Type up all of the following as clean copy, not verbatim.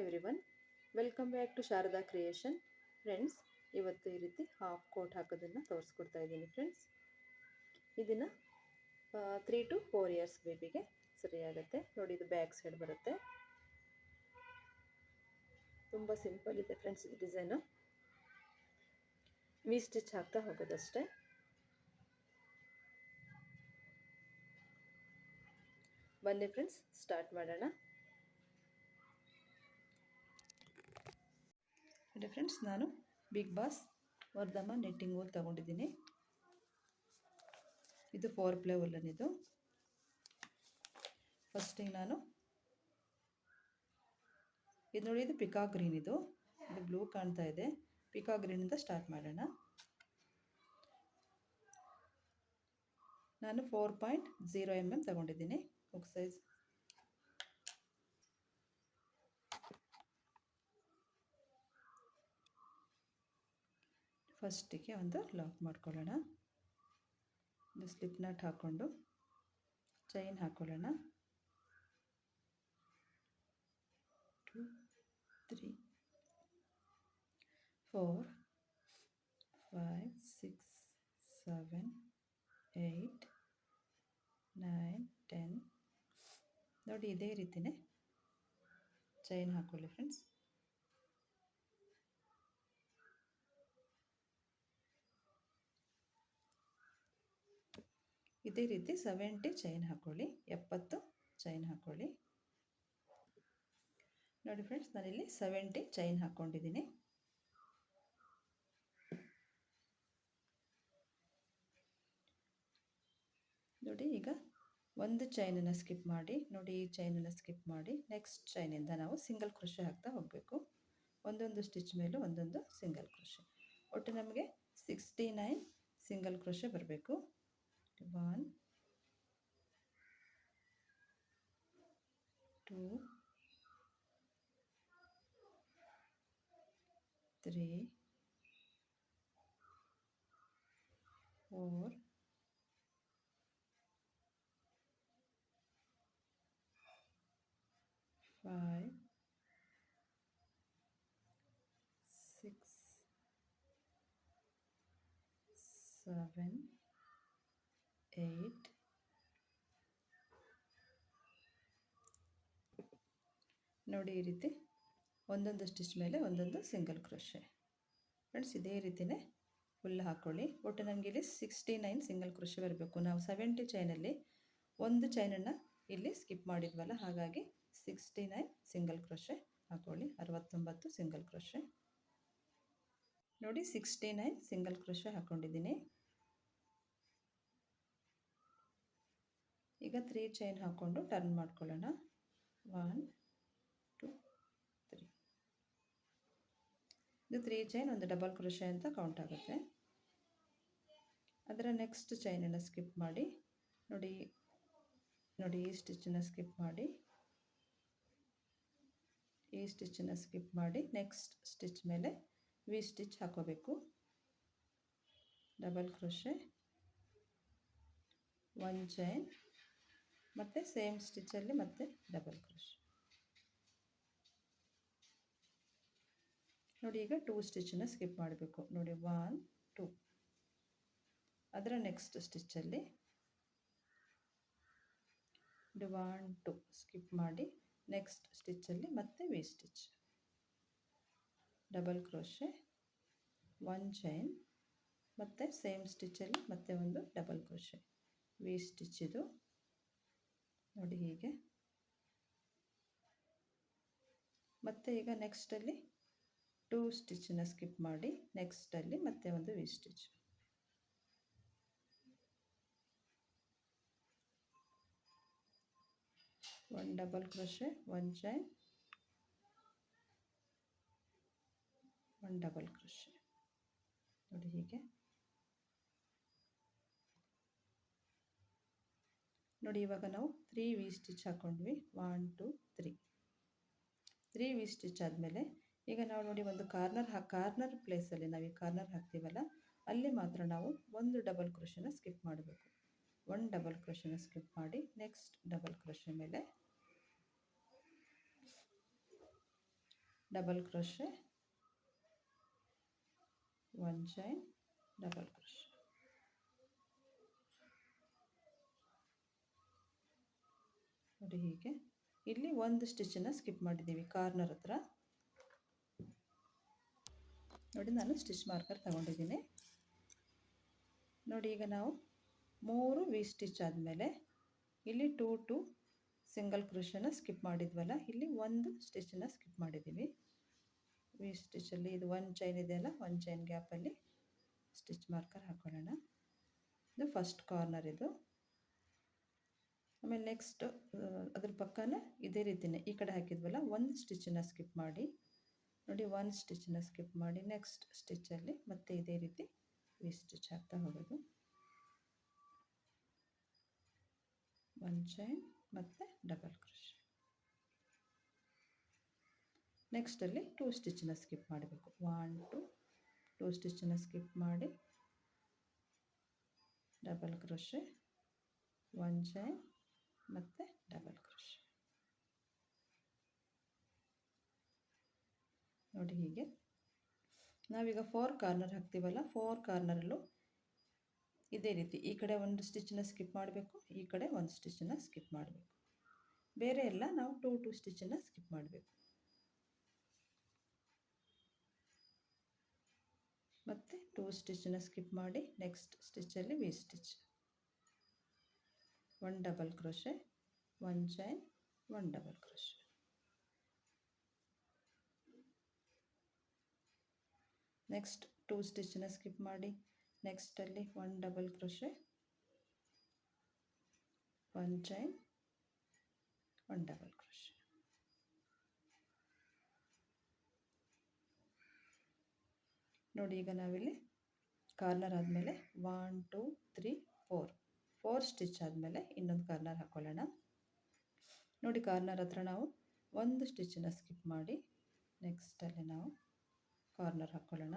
Everyone, welcome back to Sharada creation. Friends, ಇವತ್ತು ಈ ರೀತಿ ಹಾಫ್ ಕೋಟ್ ಹಾಕೋದನ್ನು ತೋರಿಸ್ಕೊಡ್ತಾ ಇದ್ದೀನಿ ಫ್ರೆಂಡ್ಸ್. ಇದನ್ನು 3 to 4 ಇಯರ್ಸ್ ಬೇಬಿಗೆ ಸರಿಯಾಗುತ್ತೆ. ನೋಡಿ, ಇದು ಬ್ಯಾಕ್ ಸೈಡ್ ಬರುತ್ತೆ. ತುಂಬ ಸಿಂಪಲ್ ಇದೆ ಫ್ರೆಂಡ್ಸ್ ಈ ಡಿಸೈನು. ವಿ ಸ್ಟಿಚ್ ಹಾಕ್ತಾ ಹೋಗೋದಷ್ಟೇ. ಬನ್ನಿ ಫ್ರೆಂಡ್ಸ್, ಸ್ಟಾರ್ಟ್ ಮಾಡೋಣ. ನೋಡಿ ಫ್ರೆಂಡ್ಸ್, ನಾನು ಬಿಗ್ ಬಾಸ್ ವರ್ಧಮ್ಮ ನೆಟ್ಟಿಂಗ್ ವೂಲ್ ತಗೊಂಡಿದ್ದೀನಿ. ಇದು 4 ಪ್ಲೇ ವೂಲನ್. ಇದು ಫಸ್ಟಿಗೆ ನಾನು ಇದು ನೋಡಿ, ಇದು ಪಿಕಾ ಗ್ರೀನ್. ಇದು ಬ್ಲೂ ಕಾಣ್ತಾ ಇದೆ. ಪಿಕಾ ಗ್ರೀನಿಂದ ಸ್ಟಾರ್ಟ್ ಮಾಡೋಣ. ನಾನು 4.0 mm ತಗೊಂಡಿದ್ದೀನಿ ಹುಕ್ ಸೈಜ್. ಫಸ್ಟಿಗೆ ಒಂದು ಲಾಕ್ ಮಾಡ್ಕೊಳ್ಳೋಣ. ಒಂದು ಸ್ಲಿಪ್ ನಾಟ್ ಹಾಕ್ಕೊಂಡು ಚೈನ್ ಹಾಕ್ಕೊಳ್ಳೋಣ. 2 3 4 5 6 7 8 9 10. ನೋಡಿ, ಇದೇ ರೀತಿಯೇ ಚೈನ್ ಹಾಕ್ಕೊಳ್ಳಿ ಫ್ರೆಂಡ್ಸ್. ಇದೇ ರೀತಿ 70 ಚೈನ್ ಹಾಕ್ಕೊಳ್ಳಿ, 70 ಚೈನ್ ಹಾಕ್ಕೊಳ್ಳಿ. ನೋಡಿ ಫ್ರೆಂಡ್ಸ್, ನಾನಿಲ್ಲಿ 70 ಚೈನ್ ಹಾಕ್ಕೊಂಡಿದ್ದೀನಿ. ನೋಡಿ, ಈಗ ಒಂದು ಚೈನನ್ನು ಸ್ಕಿಪ್ ಮಾಡಿ, ನೋಡಿ ಈ ಚೈನನ್ನು ಸ್ಕಿಪ್ ಮಾಡಿ ನೆಕ್ಸ್ಟ್ ಚೈನಿಂದ ನಾವು ಸಿಂಗಲ್ ಕ್ರೋಶೆ ಹಾಕ್ತಾ ಹೋಗಬೇಕು. ಒಂದೊಂದು ಸ್ಟಿಚ್ ಮೇಲೂ ಒಂದೊಂದು ಸಿಂಗಲ್ ಕ್ರೋಶೆ. ಒಟ್ಟು ನಮಗೆ 69 ಸಿಂಗಲ್ ಕ್ರೋಶೆ ಬರಬೇಕು. 1 2 3 4 5 6 7 8. ನೋಡಿ, ಈ ರೀತಿ ಒಂದೊಂದು ಸ್ಟಿಚ್ ಮೇಲೆ ಒಂದೊಂದು ಸಿಂಗಲ್ ಕ್ರೋಶೆ. ಫ್ರೆಂಡ್ಸ್, ಇದೇ ರೀತಿಯೇ ಫುಲ್ ಹಾಕ್ಕೊಳ್ಳಿ. ಒಟ್ಟು ನಮಗೆ ಇಲ್ಲಿ 69 ಸಿಂಗಲ್ ಕ್ರೋಶೆ ಬರಬೇಕು. ನಾವು 70 ಚೈನಲ್ಲಿ ಒಂದು ಚೈನನ್ನು ಇಲ್ಲಿ ಸ್ಕಿಪ್ ಮಾಡಿದ್ವಲ್ಲ, ಹಾಗಾಗಿ 69 ಸಿಂಗಲ್ ಕ್ರೋಶೆ ಹಾಕ್ಕೊಳ್ಳಿ. 69 ಸಿಂಗಲ್ ಕ್ರೋಶೆ. ನೋಡಿ, 69 ಸಿಂಗಲ್ ಕ್ರೋಶೆ ಹಾಕ್ಕೊಂಡಿದ್ದೀನಿ. ಈಗ 3 ಚೈನ್ ಹಾಕ್ಕೊಂಡು ಟರ್ನ್ ಮಾಡ್ಕೊಳ್ಳೋಣ. 1 2 3. ಇದು 3 ಚೈನ್, ಒಂದು ಡಬಲ್ ಕ್ರೋಶೆ ಅಂತ ಕೌಂಟ್ ಆಗುತ್ತೆ. ಅದರ ನೆಕ್ಸ್ಟ್ ಚೈನನ್ನು ಸ್ಕಿಪ್ ಮಾಡಿ, ನೋಡಿ ನೋಡಿ ಈ ಸ್ಟಿಚ್ಚನ್ನು ಸ್ಕಿಪ್ ಮಾಡಿ, ಈ ಸ್ಟಿಚ್ಚನ್ನು ಸ್ಕಿಪ್ ಮಾಡಿ ನೆಕ್ಸ್ಟ್ ಸ್ಟಿಚ್ ಮೇಲೆ ವಿ ಸ್ಟಿಚ್ ಹಾಕೋಬೇಕು. ಡಬಲ್ ಕ್ರೋಶೆ, 1 ಚೈನ್, ಮತ್ತು ಸೇಮ್ ಸ್ಟಿಚ್ಚಲ್ಲಿ ಮತ್ತೆ ಡಬಲ್ ಕ್ರೋಶೆ. ನೋಡಿ, ಈಗ 2 ಸ್ಟಿಚ್ಚನ್ನು ಸ್ಕಿಪ್ ಮಾಡಬೇಕು. ನೋಡಿ, 1 2. ಅದರ ನೆಕ್ಸ್ಟ್ ಸ್ಟಿಚ್ಚಲ್ಲಿ 1 2 ಸ್ಕಿಪ್ ಮಾಡಿ ನೆಕ್ಸ್ಟ್ ಸ್ಟಿಚ್ಚಲ್ಲಿ ಮತ್ತೆ V stitch, double crochet, 1 chain, ಮತ್ತು ಸೇಮ್ ಸ್ಟಿಚ್ಚಲ್ಲಿ ಮತ್ತೆ ಒಂದು ಡಬಲ್ ಕ್ರೋಶೆ, ವಿ ಸ್ಟಿಚ್. ಇದು ನೋಡಿ ಹೀಗೆ. ಮತ್ತು ಈಗ ನೆಕ್ಸ್ಟಲ್ಲಿ 2 ಸ್ಟಿಚ್ಚನ್ನು ಸ್ಕಿಪ್ ಮಾಡಿ ನೆಕ್ಸ್ಟಲ್ಲಿ ಮತ್ತೆ ಒಂದು V stitch, 1 double crochet, 1 chain, 1 double crochet. ನೋಡಿ ಹೀಗೆ. ನೋಡಿ, ಇವಾಗ ನಾವು 3 ವಿ ಸ್ಟಿಚ್ ಹಾಕ್ಕೊಂಡ್ವಿ. 1 2 3 ವಿ ಸ್ಟಿಚ್ ಆದಮೇಲೆ ಈಗ ನಾವು ನೋಡಿ ಒಂದು ಕಾರ್ನರ್ ಪ್ಲೇಸಲ್ಲಿ ನಾವು ಈ ಕಾರ್ನರ್ ಹಾಕ್ತೀವಲ್ಲ, ಅಲ್ಲಿ ಮಾತ್ರ ನಾವು ಒಂದು ಡಬಲ್ ಕ್ರೋಶೆನ ಸ್ಕಿಪ್ ಮಾಡಬೇಕು. 1 ಡಬಲ್ ಕ್ರೋಶೆನ ಸ್ಕಿಪ್ ಮಾಡಿ ನೆಕ್ಸ್ಟ್ ಡಬಲ್ ಕ್ರೋಶೆ ಮೇಲೆ double crochet, one chain, double crochet. ನೋಡಿ ಹೀಗೆ. ಇಲ್ಲಿ ಒಂದು ಸ್ಟಿಚ್ಚನ್ನು ಸ್ಕಿಪ್ ಮಾಡಿದ್ದೀವಿ ಕಾರ್ನರ್ ಹತ್ರ. ನೋಡಿ ನಾನು ಸ್ಟಿಚ್ ಮಾರ್ಕರ್ ತಗೊಂಡಿದ್ದೀನಿ. ನೋಡಿ ಈಗ ನಾವು 3 ವಿ ಸ್ಟಿಚ್ ಆದಮೇಲೆ ಇಲ್ಲಿ 2 ಸಿಂಗಲ್ ಕ್ರೋಶನ ಸ್ಕಿಪ್ ಮಾಡಿದ್ವಲ್ಲ, ಇಲ್ಲಿ ಒಂದು ಸ್ಟಿಚ್ಚನ್ನು ಸ್ಕಿಪ್ ಮಾಡಿದ್ದೀವಿ. ವಿ ಸ್ಟಿಚ್ಚಲ್ಲಿ ಇದು ಒಂದು ಚೈನ್ ಇದೆಯಲ್ಲ, ಒಂದು ಚೈನ್ ಗ್ಯಾಪಲ್ಲಿ ಸ್ಟಿಚ್ ಮಾರ್ಕರ್ ಹಾಕೊಳ್ಳೋಣ. ಇದು ಫಸ್ಟ್ ಕಾರ್ನರ್ ಇದು. ಆಮೇಲೆ ನೆಕ್ಸ್ಟ್ ಅದ್ರ ಪಕ್ಕನೇ ಇದೇ ರೀತಿಯೇ ಈ ಕಡೆ ಹಾಕಿದ್ವಲ್ಲ, ಒಂದು ಸ್ಟಿಚ್ಚನ್ನು ಸ್ಕಿಪ್ ಮಾಡಿ. ನೋಡಿ ಒಂದು ಸ್ಟಿಚ್ಚನ್ನು ಸ್ಕಿಪ್ ಮಾಡಿ ನೆಕ್ಸ್ಟ್ ಸ್ಟಿಚ್ಚಲ್ಲಿ ಮತ್ತೆ ಇದೇ ರೀತಿ ವಿ ಸ್ಟಿಚ್ ಹಾಕ್ತಾ ಹೋಗೋದು. ಒನ್ ಚೈನ್ ಮತ್ತು ಡಬಲ್ ಕ್ರೋಶೆ. ನೆಕ್ಸ್ಟಲ್ಲಿ 2 ಸ್ಟಿಚ್ಚನ್ನು ಸ್ಕಿಪ್ ಮಾಡಬೇಕು. 1 2 ಸ್ಟಿಚ್ಚನ್ನು ಸ್ಕಿಪ್ ಮಾಡಿ ಡಬಲ್ ಕ್ರೋಶೆ, ಒನ್ ಚೈನ್ ಮತ್ತು ಡಬಲ್ ಕ್ರೋಶೆ. ನೋಡಿ ಹೀಗೆ. ನಾವೀಗ 4 ಕಾರ್ನರ್ ಹಾಕ್ತೀವಲ್ಲ, 4 ಕಾರ್ನರಲ್ಲೂ ಇದೇ ರೀತಿ ಈ ಕಡೆ ಒಂದು ಸ್ಟಿಚ್ಚನ್ನು ಸ್ಕಿಪ್ ಮಾಡಬೇಕು, ಈ ಕಡೆ ಒಂದು ಸ್ಟಿಚ್ಚನ್ನು ಸ್ಕಿಪ್ ಮಾಡಬೇಕು. ಬೇರೆ ಎಲ್ಲ ನಾವು 2 ಸ್ಟಿಚ್ಚನ್ನು ಸ್ಕಿಪ್ ಮಾಡಬೇಕು. ಮತ್ತು 2 ಸ್ಟಿಚ್ಚನ್ನು ಸ್ಕಿಪ್ ಮಾಡಿ ನೆಕ್ಸ್ಟ್ ಸ್ಟಿಚ್ಚಲ್ಲಿ V stitch, one double crochet, one chain, one double crochet. Next 2 ಸ್ಟಿಚ್ಚನ್ನು ಸ್ಕಿಪ್ ಮಾಡಿ ನೆಕ್ಸ್ಟಲ್ಲಿ one double crochet, one chain, one double crochet. ನೋಡಿ ಈಗ ನಾವಿಲ್ಲಿ ಕಾರ್ನರ್ ಆದಮೇಲೆ 1 2 3 4 ಸ್ಟಿಚ್ ಆದಮೇಲೆ ಇನ್ನೊಂದು ಕಾರ್ನರ್ ಹಾಕ್ಕೊಳ್ಳೋಣ. ನೋಡಿ ಕಾರ್ನರ್ ಹತ್ರ ನಾವು ಒಂದು ಸ್ಟಿಚ್ಚನ್ನು ಸ್ಕಿಪ್ ಮಾಡಿ ನೆಕ್ಸ್ಟಲ್ಲಿ ನಾವು ಕಾರ್ನರ್ ಹಾಕ್ಕೊಳ್ಳೋಣ.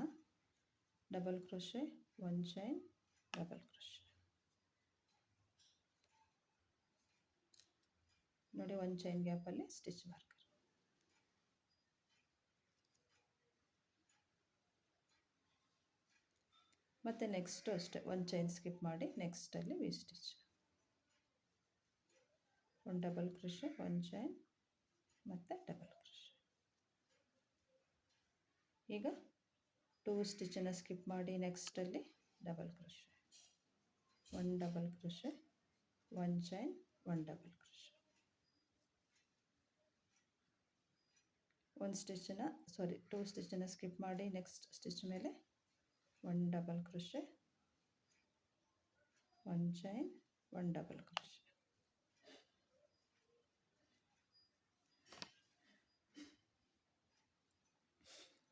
Double crochet, one chain, double crochet. ನೋಡಿ ಒಂದು ಚೈನ್ ಗ್ಯಾಪಲ್ಲಿ ಸ್ಟಿಚ್ ಮಾರ್ಕರ್. ಮತ್ತು ನೆಕ್ಸ್ಟು ಅಷ್ಟೇ ಒಂದು ಚೈನ್ ಸ್ಕಿಪ್ ಮಾಡಿ ನೆಕ್ಸ್ಟಲ್ಲಿ ವಿ ಸ್ಟಿಚ್, ಒಂದು ಡಬಲ್ ಕ್ರೋಶೆ, ಒನ್ ಚೈನ್ ಮತ್ತು ಡಬಲ್ ಕ್ರೋಶೆ. ಈಗ 2 ಸ್ಟಿಚ್ಚನ್ನು ಸ್ಕಿಪ್ ಮಾಡಿ ನೆಕ್ಸ್ಟಲ್ಲಿ double crochet, one double crochet, one chain, one double crochet. ಒಂದು ಸ್ಟಿಚ್ಚನ್ನು 2 ಸ್ಟಿಚ್ಚನ್ನು ಸ್ಕಿಪ್ ಮಾಡಿ ನೆಕ್ಸ್ಟ್ ಸ್ಟಿಚ್ ಮೇಲೆ one double crochet, one chain, one double crochet.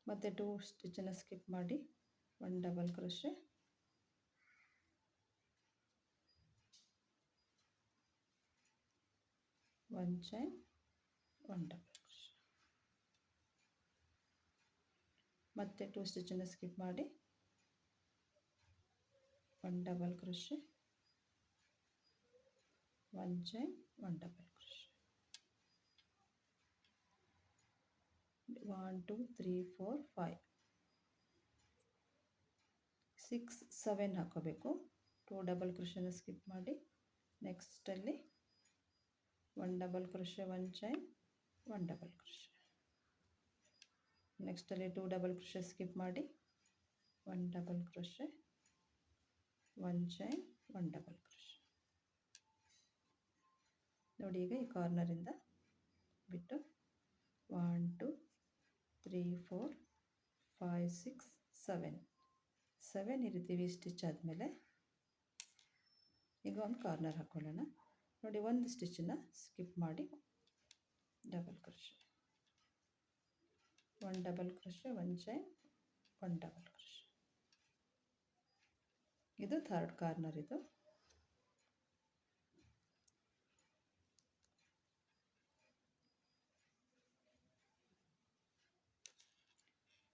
ಮತ್ತು 2 ಸ್ಟಿಚ್ಚನ್ನು ಸ್ಕಿಪ್ ಮಾಡಿ one double crochet, one chain, one double crochet. ಮತ್ತು 2 ಸ್ಟಿಚ್ಚನ್ನು ಸ್ಕಿಪ್ ಮಾಡಿ one double crochet, one chain, one double crochet. 1 2 3 4 5 6 7 ಹಾಕೋಬೇಕು. 2 ಡಬಲ್ ಕ್ರೋಶೆನ ಸ್ಕಿಪ್ ಮಾಡಿ ನೆಕ್ಸ್ಟಲ್ಲಿ one double crochet, one chain, one double crochet. ನೆಕ್ಸ್ಟಲ್ಲಿ 2 ಡಬಲ್ ಕ್ರೋಶೆ ಸ್ಕಿಪ್ ಮಾಡಿ one double crochet, one chain, one double crochet. ನೋಡಿ ಈಗ ಈ ಕಾರ್ನರಿಂದ ಬಿಟ್ಟು 1 2 3 4 5 6 7 ಈ ರೀತಿ ವಿ ಸ್ಟಿಚ್ ಆದಮೇಲೆ ಈಗ ಒಂದು ಕಾರ್ನರ್ ಹಾಕ್ಕೊಳ್ಳೋಣ. ನೋಡಿ ಒಂದು ಸ್ಟಿಚ್ಚನ್ನು ಸ್ಕಿಪ್ ಮಾಡಿ double crochet, one double crochet, one chain, one double crochet. ಇದು ಥರ್ಡ್ ಕಾರ್ನರ್ ಇದು.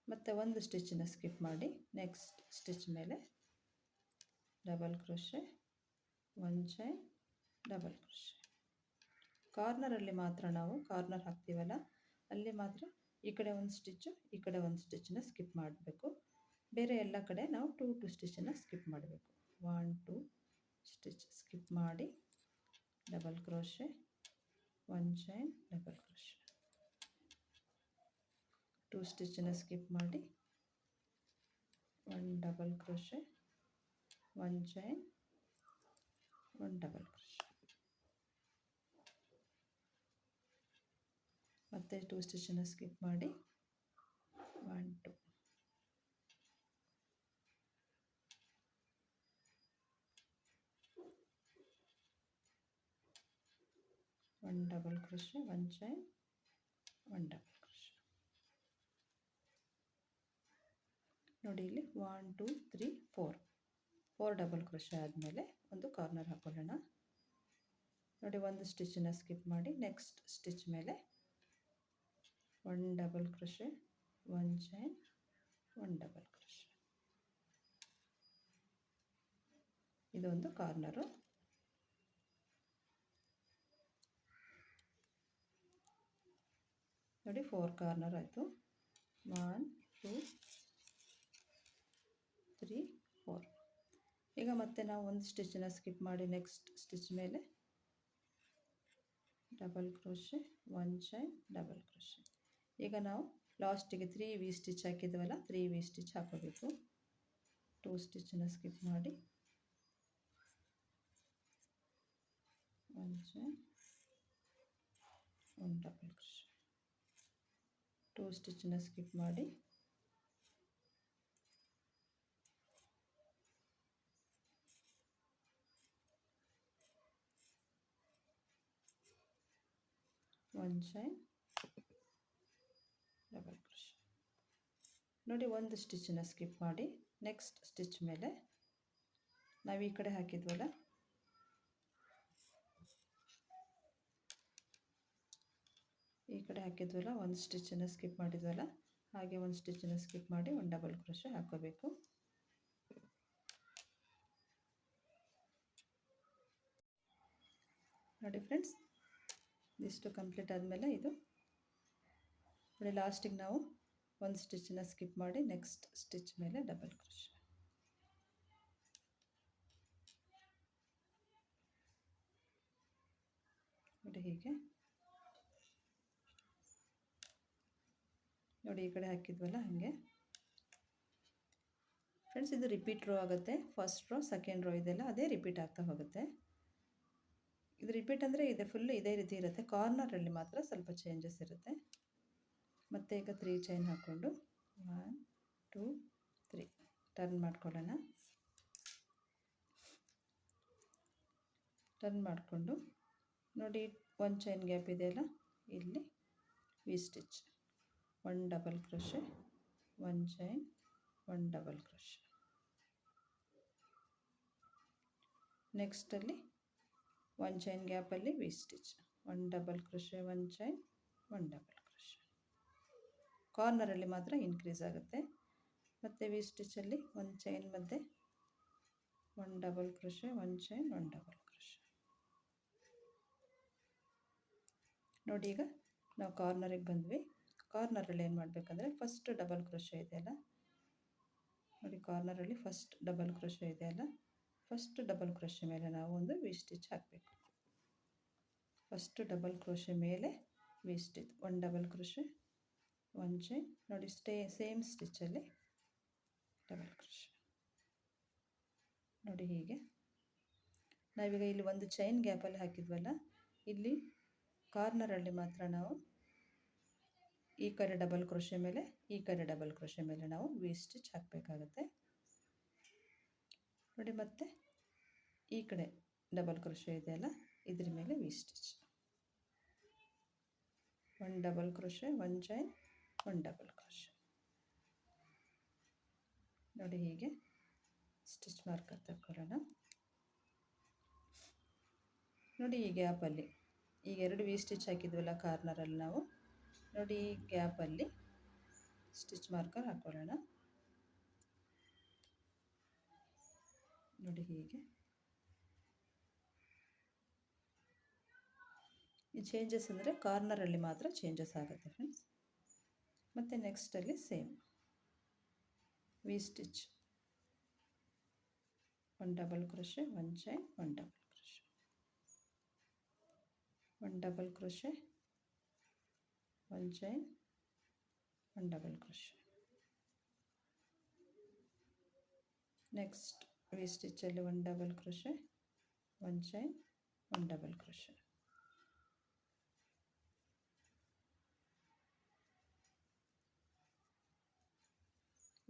ಮತ್ತು ಒಂದು ಸ್ಟಿಚ್ಚನ್ನು ಸ್ಕಿಪ್ ಮಾಡಿ ನೆಕ್ಸ್ಟ್ ಸ್ಟಿಚ್ ಮೇಲೆ double crochet, one chain, double crochet. ಕಾರ್ನರಲ್ಲಿ ಮಾತ್ರ ನಾವು ಕಾರ್ನರ್ ಹಾಕ್ತೀವಲ್ಲ ಅಲ್ಲಿ ಮಾತ್ರ ಈ ಕಡೆ ಒಂದು ಸ್ಟಿಚ್ಚು, ಈ ಕಡೆ ಒಂದು ಸ್ಟಿಚ್ಚನ್ನ ಸ್ಕಿಪ್ ಮಾಡಬೇಕು. ಬೇರೆ ಎಲ್ಲ ಕಡೆ ನಾವು 2 ಸ್ಟಿಚ್ಚನ್ನು ಸ್ಕಿಪ್ ಮಾಡಬೇಕು. 1 2 ಸ್ಟಿಚ್ ಸ್ಕಿಪ್ ಮಾಡಿ double crochet, 1 chain, double crochet, 2 ಸ್ಟಿಚ್ಚನ್ನು ಸ್ಕಿಪ್ ಮಾಡಿ 1 double crochet, 1 chain, 1 double crochet, ಮತ್ತೆ 2 ಸ್ಟಿಚ್ಚನ್ನು ಸ್ಕಿಪ್ ಮಾಡಿ 1 2 1 double crochet, 1 chain, 1 double crochet. ನೋಡಿ ಇಲ್ಲಿ 1 2 3 4 ಡಬಲ್ ಕ್ರೋಶೆ ಆದಮೇಲೆ ಒಂದು ಕಾರ್ನರ್ ಹಾಕೊಳ್ಳೋಣ. ನೋಡಿ ಒಂದು ಸ್ಟಿಚ್ಚನ್ನು ಸ್ಕಿಪ್ ಮಾಡಿ ನೆಕ್ಸ್ಟ್ ಸ್ಟಿಚ್ ಮೇಲೆ 1 double crochet, 1 chain, 1 double crochet. ಇದೊಂದು ಕಾರ್ನರು. ನೋಡಿ 4 ಕಾರ್ನರ್ ಆಯಿತು. 1 2 3 4. ಈಗ ಮತ್ತೆ ನಾವು ಒಂದು ಸ್ಟಿಚ್ಚನ್ನು ಸ್ಕಿಪ್ ಮಾಡಿ ನೆಕ್ಸ್ಟ್ ಸ್ಟಿಚ್ ಮೇಲೆ double crochet, 1 chain, double crochet. ಈಗ ನಾವು ಲಾಸ್ಟಿಗೆ 3 ವಿ ಸ್ಟಿಚ್ ಹಾಕಿದ್ವಲ್ಲ, 3 ವಿ ಸ್ಟಿಚ್ ಹಾಕೋಬೇಕು. 2 ಸ್ಟಿಚ್ಚನ್ನು ಸ್ಕಿಪ್ ಮಾಡಿ 1 ಚೈನ್, 1 ಡಬಲ್ ಕ್ರೋಶೆ, 2 ಸ್ಟಿಚ್ಚನ್ನು ಸ್ಕಿಪ್ ಮಾಡಿ 1 ಚೈನ್, ಡಬಲ್ ಕ್ರೋಶೆ. ನೋಡಿ ಒಂದು ಸ್ಟಿಚ್ಚನ್ನು ಸ್ಕಿಪ್ ಮಾಡಿ ನೆಕ್ಸ್ಟ್ ಸ್ಟಿಚ್ ಮೇಲೆ ನಾವು ಈ ಕಡೆ ಹಾಕಿದ್ವಲ್ಲ, ಒಂದು ಸ್ಟಿಚ್ಚನ್ನು ಸ್ಕಿಪ್ ಮಾಡಿದ್ವಲ್ಲ, ಹಾಗೆ ಒಂದು ಸ್ಟಿಚ್ಚನ್ನು ಸ್ಕಿಪ್ ಮಾಡಿ 1 ಡಬಲ್ ಕ್ರೋಶೆ ಹಾಕೋಬೇಕು. ನೋಡಿ ಫ್ರೆಂಡ್ಸ್, ಇಷ್ಟು ಕಂಪ್ಲೀಟ್ ಆದಮೇಲೆ ಇದು ನೋಡಿ ಲಾಸ್ಟಿಗೆ ನಾವು ಒಂದು ಸ್ಟಿಚ್ಚನ್ನು ಸ್ಕಿಪ್ ಮಾಡಿ ನೆಕ್ಸ್ಟ್ ಸ್ಟಿಚ್ ಮೇಲೆ ಡಬಲ್ ಕ್ರೋಶೆ. ನೋಡಿ ಹೀಗೆ ನೋಡಿ ಈ ಕಡೆ ಹಾಕಿದ್ವಲ್ಲ ಹಾಗೆ ಫ್ರೆಂಡ್ಸ್. ಇದು ರಿಪೀಟ್ ರೋ ಆಗುತ್ತೆ. ಫಸ್ಟ್ ರೋ, ಸೆಕೆಂಡ್ ರೋ ಇದೆಲ್ಲ ಅದೇ ರಿಪೀಟ್ ಆಗ್ತಾ ಹೋಗುತ್ತೆ. ಇದು ರಿಪೀಟ್ ಅಂದರೆ ಇದೆ ಫುಲ್ಲು ಇದೇ ರೀತಿ ಇರುತ್ತೆ. ಕಾರ್ನರಲ್ಲಿ ಮಾತ್ರ ಸ್ವಲ್ಪ ಚೇಂಜಸ್ ಇರುತ್ತೆ. ಮತ್ತೆ ಈಗ 3 ಚೈನ್ ಹಾಕ್ಕೊಂಡು 1 2 3 ಟರ್ನ್ ಮಾಡ್ಕೊಳ್ಳೋಣ. ಟರ್ನ್ ಮಾಡಿಕೊಂಡು ನೋಡಿ 1 ಚೈನ್ ಗ್ಯಾಪ್ ಇದೆಯಲ್ಲ, ಇಲ್ಲಿ V stitch, 1 double crochet, 1 chain, 1 double crochet. ನೆಕ್ಸ್ಟಲ್ಲಿ 1 ಚೈನ್ ಗ್ಯಾಪಲ್ಲಿ V stitch, 1 double crochet, 1 chain, 1 double crochet. ಕಾರ್ನರಲ್ಲಿ ಮಾತ್ರ ಇನ್ಕ್ರೀಸ್ ಆಗುತ್ತೆ. ಮತ್ತು ವಿ ಸ್ಟಿಚ್ಚಲ್ಲಿ 1 ಚೈನ್ ಮಧ್ಯೆ 1 double crochet, 1 chain, 1 double crochet. ನೋಡಿ ಈಗ ನಾವು ಕಾರ್ನರಿಗೆ ಬಂದ್ವಿ. ಕಾರ್ನರಲ್ಲಿ ಏನು ಮಾಡಬೇಕಂದ್ರೆ ಫಸ್ಟ್ ಡಬಲ್ ಕ್ರೋಶೆ ಇದೆಯಲ್ಲ, ನೋಡಿ ಕಾರ್ನರಲ್ಲಿ ಫಸ್ಟ್ ಡಬಲ್ ಕ್ರೋಶೆ ಇದೆಯಲ್ಲ, ಫಸ್ಟ್ ಡಬಲ್ ಕ್ರೋಶೆ ಮೇಲೆ ನಾವು ಒಂದು ವಿ ಸ್ಟಿಚ್ ಹಾಕಬೇಕು. ಫಸ್ಟ್ ಡಬಲ್ ಕ್ರೋಶೆ ಮೇಲೆ V stitch, 1 double crochet, 1 chain, ನೋಡಿ ಸೇಮ್ ಸ್ಟಿಚ್ಚಲ್ಲಿ ಡಬಲ್ ಕ್ರೋಶೆ. ನೋಡಿ ಹೀಗೆ ನಾವೀಗ ಇಲ್ಲಿ ಒಂದು ಚೈನ್ ಗ್ಯಾಪಲ್ಲಿ ಹಾಕಿದ್ವಲ್ಲ, ಇಲ್ಲಿ ಕಾರ್ನರಲ್ಲಿ ಮಾತ್ರ ನಾವು ಈ ಕಡೆ ಡಬಲ್ ಕ್ರೋಶೆ ಮೇಲೆ, ಈ ಕಡೆ ಡಬಲ್ ಕ್ರೋಶೆ ಮೇಲೆ ನಾವು ವಿ ಸ್ಟಿಚ್ ಹಾಕಬೇಕಾಗುತ್ತೆ. ನೋಡಿ ಮತ್ತೆ ಈ ಕಡೆ ಡಬಲ್ ಕ್ರೋಶೆ ಇದೆಯಲ್ಲ, ಇದ್ರ ಮೇಲೆ V stitch, 1 double crochet, 1 chain, 1 double crochet. ನೋಡಿ ಹೀಗೆ ಸ್ಟಿಚ್ ಮಾರ್ಕರ್ ತಗೊಳ್ಳೋಣ. ನೋಡಿ ಈ ಗ್ಯಾಪಲ್ಲಿ ಈಗ 2 ವಿ ಸ್ಟಿಚ್ ಹಾಕಿದ್ವಲ್ಲ ಕಾರ್ನರಲ್ಲಿ ನಾವು, ನೋಡಿ ಈ ಗ್ಯಾಪಲ್ಲಿ ಸ್ಟಿಚ್ ಮಾರ್ಕರ್ ಹಾಕೊಳ್ಳೋಣ. ನೋಡಿ ಹೀಗೆ ಈ ಚೇಂಜಸ್ ಅಂದರೆ ಕಾರ್ನರಲ್ಲಿ ಮಾತ್ರ ಚೇಂಜಸ್ ಆಗುತ್ತೆ ಫ್ರೆಂಡ್ಸ್. ಮತ್ತು ನೆಕ್ಸ್ಟಲ್ಲಿ same V stitch, 1 double crochet, 1 chain, 1 double crochet, 1 double crochet, 1 chain, 1 double crochet. Next V ಸ್ಟಿಚ್ಚಲ್ಲಿ 1 double crochet, 1 chain, 1 double crochet.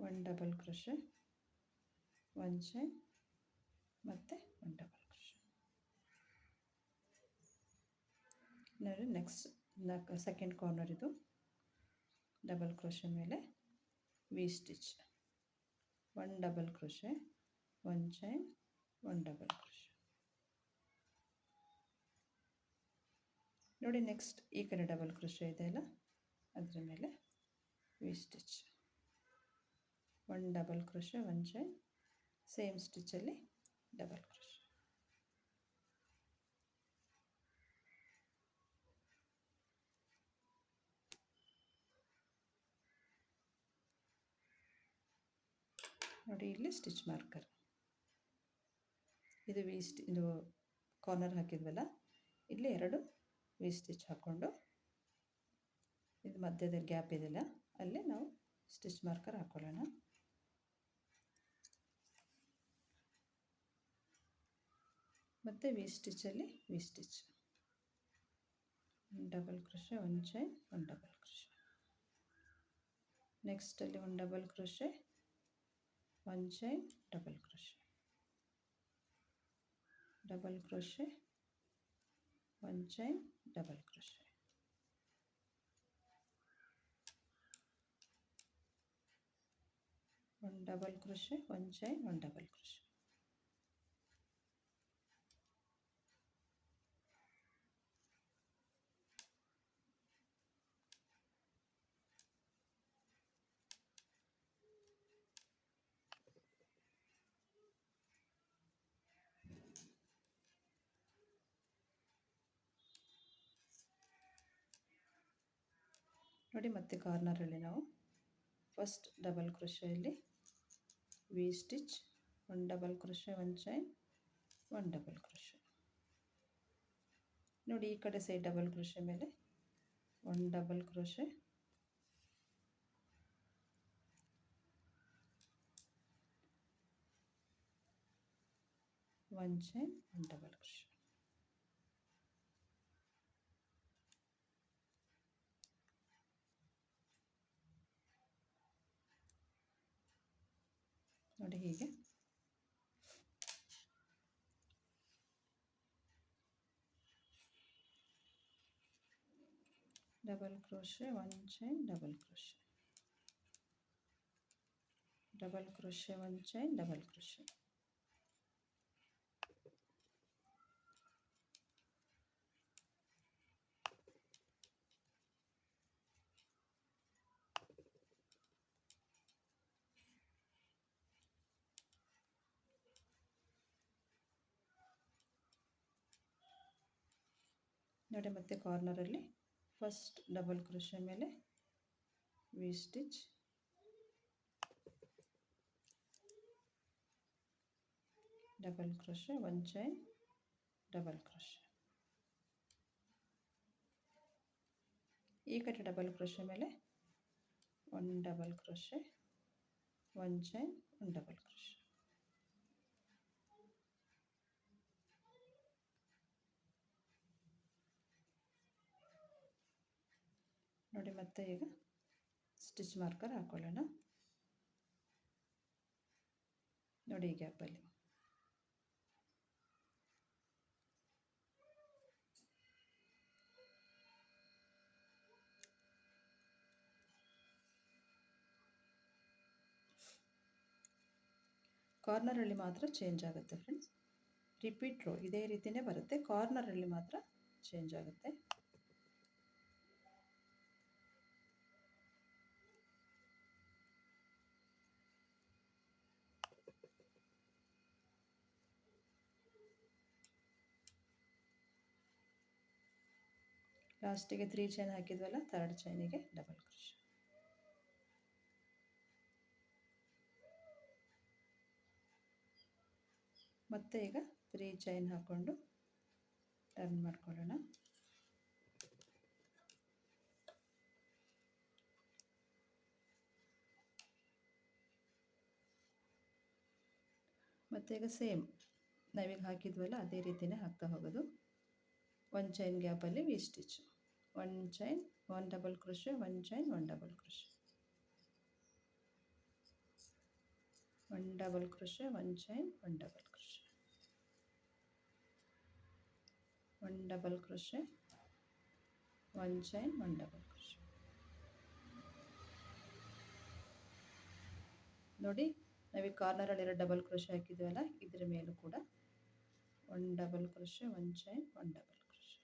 One double crochet, 1 chain ಮತ್ತು 1 ಡಬಲ್ ಕ್ರೋಶೆ. ನೋಡಿ ನೆಕ್ಸ್ಟ್ ಸೆಕೆಂಡ್ ಕಾರ್ನರ್ ಇದು double crochet ಮೇಲೆ V stitch, 1 double crochet, 1 chain, 1 double crochet. ನೋಡಿ next ಈ ಕಡೆ double crochet ಇದೆ ಅಲ್ಲ, ಅದರ ಮೇಲೆ V stitch, 1 double crochet, 1 chain, same ಸ್ಟಿಚ್ಚಲ್ಲಿ ಡಬಲ್ ಕ್ರೋಶೆ. ನೋಡಿ ಇಲ್ಲಿ ಸ್ಟಿಚ್ ಮಾರ್ಕರ್, ಇದು ಇದು ಕಾರ್ನರ್ ಹಾಕಿದ್ವಲ್ಲ, ಇಲ್ಲಿ 2 ವಿ ಸ್ಟಿಚ್ ಹಾಕ್ಕೊಂಡು ಇದು ಮಧ್ಯದಲ್ಲಿ ಗ್ಯಾಪ್ ಇದೆಯಲ್ಲ ಅಲ್ಲೇ ನಾವು ಸ್ಟಿಚ್ ಮಾರ್ಕರ್ ಹಾಕ್ಕೊಳ್ಳೋಣ. ಮತ್ತು ವಿ ಸ್ಟಿಚ್ಚಲ್ಲಿ V stitch, 1 double crochet, 1 chain, 1 double crochet. ನೆಕ್ಸ್ಟಲ್ಲಿ 1 double crochet, 1 chain, double crochet, double crochet, 1 chain, double crochet. One double crochet, 1 chain, 1 double crochet. ನೋಡಿ ಮತ್ತೆ ಕಾರ್ನರಲ್ಲಿ ನಾವು ಫಸ್ಟ್ ಡಬಲ್ ಕ್ರೋಶೆಯಲ್ಲಿ V stitch, 1 double crochet, 1 chain, 1 double crochet. ನೋಡಿ ಈ ಕಡೆ side double crochet ಮೇಲೆ 1 double crochet, 1 chain, 1 double crochet. ನೋಡಿ ಹೀಗೆ double crochet, 1 chain, double crochet, double crochet, 1 chain, double crochet. ನೋಡಿ ಮತ್ತೆ ಕಾರ್ನರಲ್ಲಿ ಫಸ್ಟ್ ಡಬಲ್ ಕ್ರೋಶೆ ಮೇಲೆ V stitch, double crochet, 1 chain, double crochet. ಈ ಕಡೆ ಡಬಲ್ ಕ್ರೋಶೆ ಮೇಲೆ 1 double crochet, 1 chain, 1 double crochet. ನೋಡಿ ಮತ್ತೆ ಈಗ ಸ್ಟಿಚ್ ಮಾರ್ಕರ್ ಹಾಕೊಳ್ಳೋಣ. ನೋಡಿ ಈ ಗ್ಯಾಪಲ್ಲಿ ಕಾರ್ನರಲ್ಲಿ ಮಾತ್ರ ಚೇಂಜ್ ಆಗುತ್ತೆ ಫ್ರೆಂಡ್ಸ್. ರಿಪೀಟ್ ರೋ ಇದೇ ರೀತಿಯೇ ಬರುತ್ತೆ, ಕಾರ್ನರಲ್ಲಿ ಮಾತ್ರ ಚೇಂಜ್ ಆಗುತ್ತೆ. ಲಾಸ್ಟಿಗೆ 3 ಚೈನ್ ಹಾಕಿದ್ವಲ್ಲ, 3rd ಚೈನಿಗೆ ಡಬಲ್ ಕ್ರೋಶೆ. ಮತ್ತೆ ಈಗ 3 ಚೈನ್ ಹಾಕ್ಕೊಂಡು ಟರ್ನ್ ಮಾಡ್ಕೊಳ್ಳೋಣ. ಮತ್ತು ಈಗ ಸೇಮ್ ನಾವೀಗ ಹಾಕಿದ್ವಲ್ಲ ಅದೇ ರೀತಿಯೇ ಹಾಕ್ತಾ ಹೋಗೋದು. 1 ಚೈನ್ ಗ್ಯಾಪಲ್ಲಿ V stitch, 1 chain, 1 double crochet, 1 chain, 1 double crochet, 1 double crochet, 1 chain, 1 double crochet, 1 double crochet, 1 chain, 1 double crochet. ನೋಡಿ ನಾವೀಗ ಕಾರ್ನರಲ್ಲಿ 2 ಡಬಲ್ ಕ್ರೋಶೆ ಹಾಕಿದ್ವಲ್ಲ, ಇದರ ಮೇಲೂ ಕೂಡ 1 double crochet, 1 chain, 1 double crochet.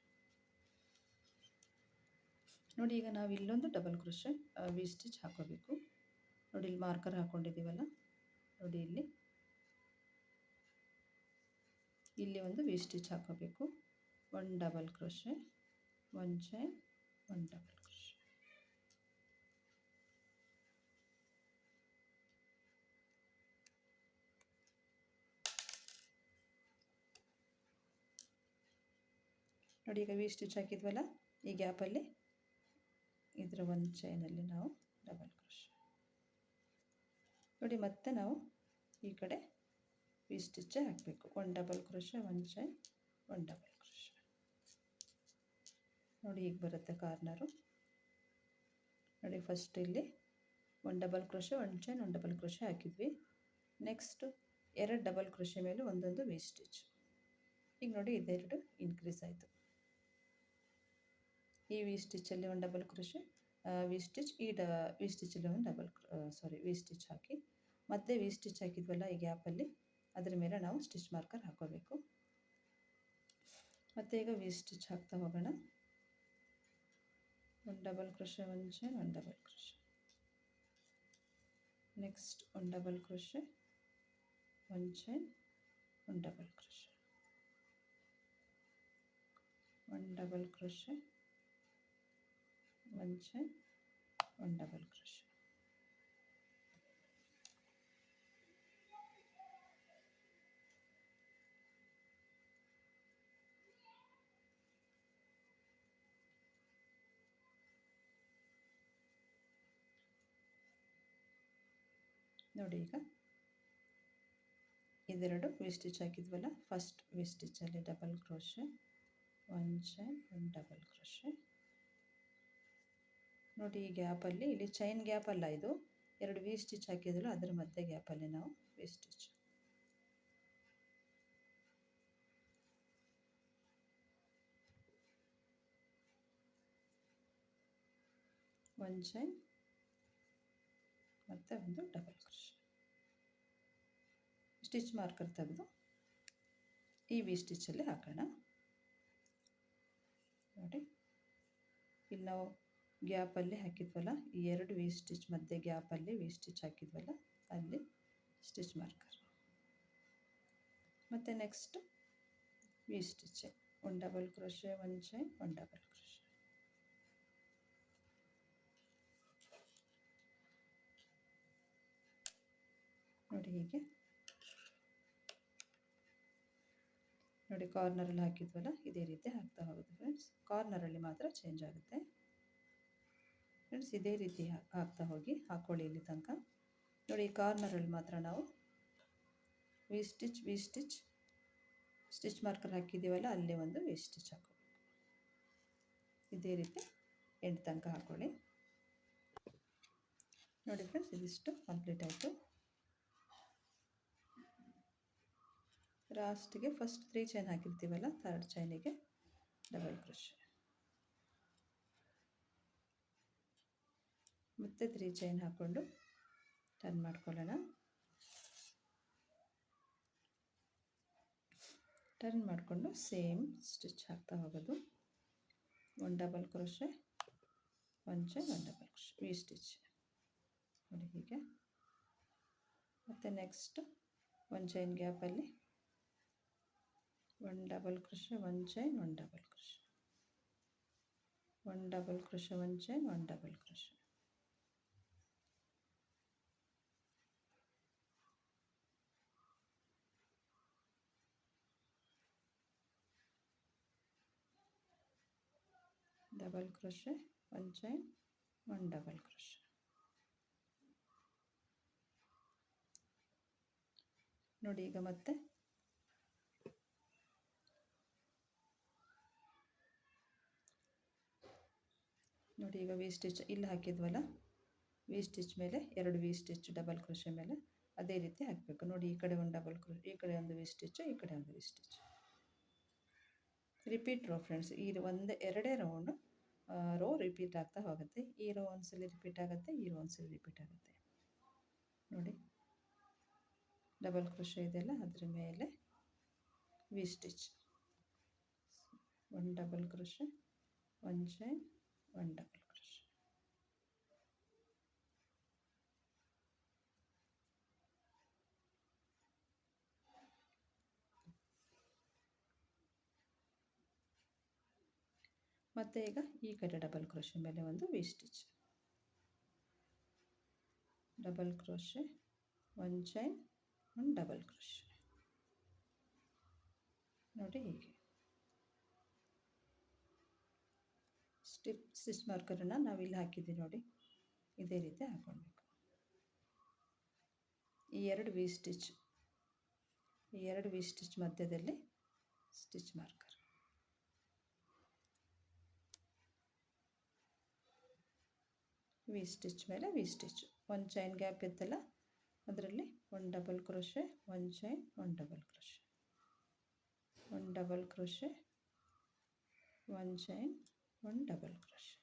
ನೋಡಿ ಈಗ ನಾವು ಇಲ್ಲೊಂದು ಡಬಲ್ ಕ್ರೋಶೆ ವಿ ಸ್ಟಿಚ್ ಹಾಕೋಬೇಕು. ನೋಡಿ ಇಲ್ಲಿ ಮಾರ್ಕರ್ ಹಾಕ್ಕೊಂಡಿದ್ದೀವಲ್ಲ, ನೋಡಿ ಇಲ್ಲಿ ಒಂದು ವಿ ಸ್ಟಿಚ್ ಹಾಕೋಬೇಕು. 1 double crochet, 1 chain, 1 double crochet. ನೋಡಿ ಈಗ ವಿ ಸ್ಟಿಚ್ ಹಾಕಿದ್ವಲ್ಲ, ಈ ಗ್ಯಾಪಲ್ಲಿ ಇದರ 1 ಚೈನಲ್ಲಿ ನಾವು ಡಬಲ್ ಕ್ರೋಶೆ. ನೋಡಿ ಮತ್ತೆ ನಾವು ಈ ಕಡೆ ವಿ ಸ್ಟಿಚ್ಚೇ ಹಾಕಬೇಕು. 1 double crochet, 1 chain, 1 double crochet. ನೋಡಿ ಈಗ ಬರುತ್ತೆ ಕಾರ್ನರು. ನೋಡಿ ಫಸ್ಟ್ ಇಲ್ಲಿ 1 double crochet, 1 chain, 1 double crochet ಹಾಕಿದ್ವಿ. ನೆಕ್ಸ್ಟ್ 2 ಡಬಲ್ ಕ್ರೋಶೆ ಮೇಲೆ ಒಂದೊಂದು ವಿ ಸ್ಟಿಚ್. ಈಗ ನೋಡಿ ಇದೆರಡು ಇನ್ಕ್ರೀಸ್ ಆಯಿತು. ಈ ವಿ ಸ್ಟಿಚ್ಚಲ್ಲಿ 1 double crochet V stitch, V ಸ್ಟಿಚ್ಚಲ್ಲಿ ಒಂದು ವಿ ಸ್ಟಿಚ್ ಹಾಕಿ ಮತ್ತೆ ವಿ ಸ್ಟಿಚ್ ಹಾಕಿದ್ವಲ್ಲ ಈ ಗ್ಯಾಪಲ್ಲಿ, ಅದರ ಮೇಲೆ ನಾವು ಸ್ಟಿಚ್ ಮಾರ್ಕರ್ ಹಾಕೋಬೇಕು. ಮತ್ತು ಈಗ ವಿ ಸ್ಟಿಚ್ ಹಾಕ್ತಾ ಹೋಗೋಣ. 1 double crochet, 1 chain, 1 double crochet. Next 1 double crochet, 1 chain, 1 double crochet, 1 double crochet, 1 chain, 1 double crochet. ನೋಡಿ ಈಗ ಇದೆರಡು ವಿ ಸ್ಟಿಚ್ ಹಾಕಿದ್ವಲ್ಲ, ಫಸ್ಟ್ ವಿ ಸ್ಟಿಚ್ಚಲ್ಲಿ double crochet, 1 chain, 1 double crochet. ನೋಡಿ ಈ ಗ್ಯಾಪಲ್ಲಿ, ಇಲ್ಲಿ ಚೈನ್ ಗ್ಯಾಪ್ ಅಲ್ಲ, ಇದು 2 ವಿ ಸ್ಟಿಚ್ ಹಾಕಿದ್ವಲ್ಲ ಅದರ ಮಧ್ಯೆ ಗ್ಯಾಪಲ್ಲಿ ನಾವು ವಿ ಸ್ಟಿಚ್. 1 ಚೈನ್ ಮತ್ತು ಒಂದು ಡಬಲ್ ಕ್ರೋಶೆ. ಸ್ಟಿಚ್ ಮಾರ್ಕರ್ ತೆಗೆದು ಈ ವಿ ಸ್ಟಿಚ್ಚಲ್ಲಿ ಹಾಕೋಣ. ನೋಡಿ ಇಲ್ಲಿ ನಾವು ಗ್ಯಾಪಲ್ಲಿ ಹಾಕಿದ್ವಲ್ಲ, ಈ 2 ವಿ ಸ್ಟಿಚ್ ಮಧ್ಯೆ ಗ್ಯಾಪಲ್ಲಿ ವಿ ಸ್ಟಿಚ್ ಹಾಕಿದ್ವಲ್ಲ, ಅಲ್ಲಿ ಸ್ಟಿಚ್ ಮಾರ್ಕರ್. ಮತ್ತು next we stitch, 1 double crochet, 1 chain, 1 double crochet. ನೋಡಿ ಹೀಗೆ ನೋಡಿ ಕಾರ್ನರಲ್ಲಿ ಹಾಕಿದ್ವಲ್ಲ, ಇದೇ ರೀತಿ ಹಾಕ್ತಾ ಹೋಗೋದು ಫ್ರೆಂಡ್ಸ್. ಕಾರ್ನರಲ್ಲಿ ಮಾತ್ರ ಚೇಂಜ್ ಆಗುತ್ತೆ ಫ್ರೆಂಡ್ಸ್. ಇದೇ ರೀತಿ ಹಾಕ್ತಾ ಹೋಗಿ ಹಾಕ್ಕೊಳ್ಳಿ ಇಲ್ಲಿ ತನಕ. ನೋಡಿ ಕಾರ್ನರಲ್ಲಿ ಮಾತ್ರ ನಾವು ವಿ ಸ್ಟಿಚ್ ಸ್ಟಿಚ್ ಮಾರ್ಕರ್ ಹಾಕಿದ್ದೀವಲ್ಲ, ಅಲ್ಲೇ ಒಂದು ವಿ ಸ್ಟಿಚ್ ಹಾಕೋಬೇಕು. ಇದೇ ರೀತಿ ಎಂಡ್ ತನಕ ಹಾಕ್ಕೊಳ್ಳಿ. ನೋಡಿ ಫ್ರೆಂಡ್ಸ್, ಇದಿಷ್ಟು ಕಂಪ್ಲೀಟ್ ಆಯಿತು. ಲಾಸ್ಟಿಗೆ ಫಸ್ಟ್ 3 ಚೈನ್ ಹಾಕಿರ್ತೀವಲ್ಲ, 3rd ಚೈನಿಗೆ ಡಬಲ್ ಕ್ರೋಶೆ, ಮತ್ತೆ 3 ಚೈನ್ ಹಾಕ್ಕೊಂಡು ಟರ್ನ್ ಮಾಡ್ಕೊಳ್ಳೋಣ. ಟರ್ನ್ ಮಾಡಿಕೊಂಡು ಸೇಮ್ ಸ್ಟಿಚ್ ಹಾಕ್ತಾ ಹೋಗೋದು. 1 double crochet, 1 chain, 1 double crochet, V stitch. ನೋಡಿ ಹೀಗೆ. ಮತ್ತು ನೆಕ್ಸ್ಟ್ 1 ಚೈನ್ ಗ್ಯಾಪಲ್ಲಿ 1 double crochet, 1 chain, 1 double crochet, 1 double crochet, 1 chain, 1 double crochet. Double crochet, 1 chain, 1 double crochet. ನೋಡಿ ಈಗ ಮತ್ತೆ ನೋಡಿ ಈಗ ವಿ ಸ್ಟಿಚ್ ಇಲ್ಲಿ ಹಾಕಿದ್ವಲ್ಲ, ವಿ ಸ್ಟಿಚ್ ಮೇಲೆ 2 ವಿ ಸ್ಟಿಚ್ ಡಬಲ್ ಕ್ರೋಶೆ ಮೇಲೆ ಅದೇ ರೀತಿ ಹಾಕಬೇಕು. ನೋಡಿ ಈ ಕಡೆ ಒಂದು ಡಬಲ್ ಕ್ರೋಶೆ, ಈ ಕಡೆ ಒಂದು ವಿ ಸ್ಟಿಚ್, ಈ ಕಡೆ ಒಂದು V stitch. Repeat row friends. ಈ ಎರಡೇ ರೋ ರಿಪೀಟ್ ಆಗ್ತಾ ಹೋಗುತ್ತೆ. ಈ ರೋ ಒಂದ್ಸಲ ರಿಪೀಟ್ ಆಗುತ್ತೆ, ಈ ರೋ ಒಂದ್ಸಲ ರಿಪೀಟ್ ಆಗುತ್ತೆ. ನೋಡಿ ಡಬಲ್ ಕ್ರೋಶೆ ಇದೆಯಲ್ಲ, ಅದ್ರ ಮೇಲೆ V stitch, 1 double crochet, 1 chain, 1 double crochet. ಮತ್ತೆ ಈಗ ಈ ಕಡೆ ಡಬಲ್ ಕ್ರೋಶೆ ಮೇಲೆ ಒಂದು V stitch, double crochet, 1 chain, 1 double crochet. ನೋಡಿ ಹೀಗೆ ಸ್ಟಿಚ್ ಮಾರ್ಕರನ್ನು ನಾವು ಇಲ್ಲಿ ಹಾಕಿದ್ದೀವಿ ನೋಡಿ, ಇದೇ ರೀತಿ ಹಾಕ್ಕೊಳ್ಬೇಕು. ಈ 2 ವಿ ಸ್ಟಿಚ್ ಮಧ್ಯದಲ್ಲಿ ಸ್ಟಿಚ್ ಮಾರ್ಕರ್. ವಿ ಸ್ಟಿಚ್ ಮೇಲೆ ವಿ ಸ್ಟಿಚ್, 1 ಚೈನ್ ಗ್ಯಾಪ್ ಇತ್ತಲ್ಲ, ಅದರಲ್ಲಿ 1 double crochet, 1 chain, 1 double crochet, 1 double crochet, 1 chain, 1 double crochet,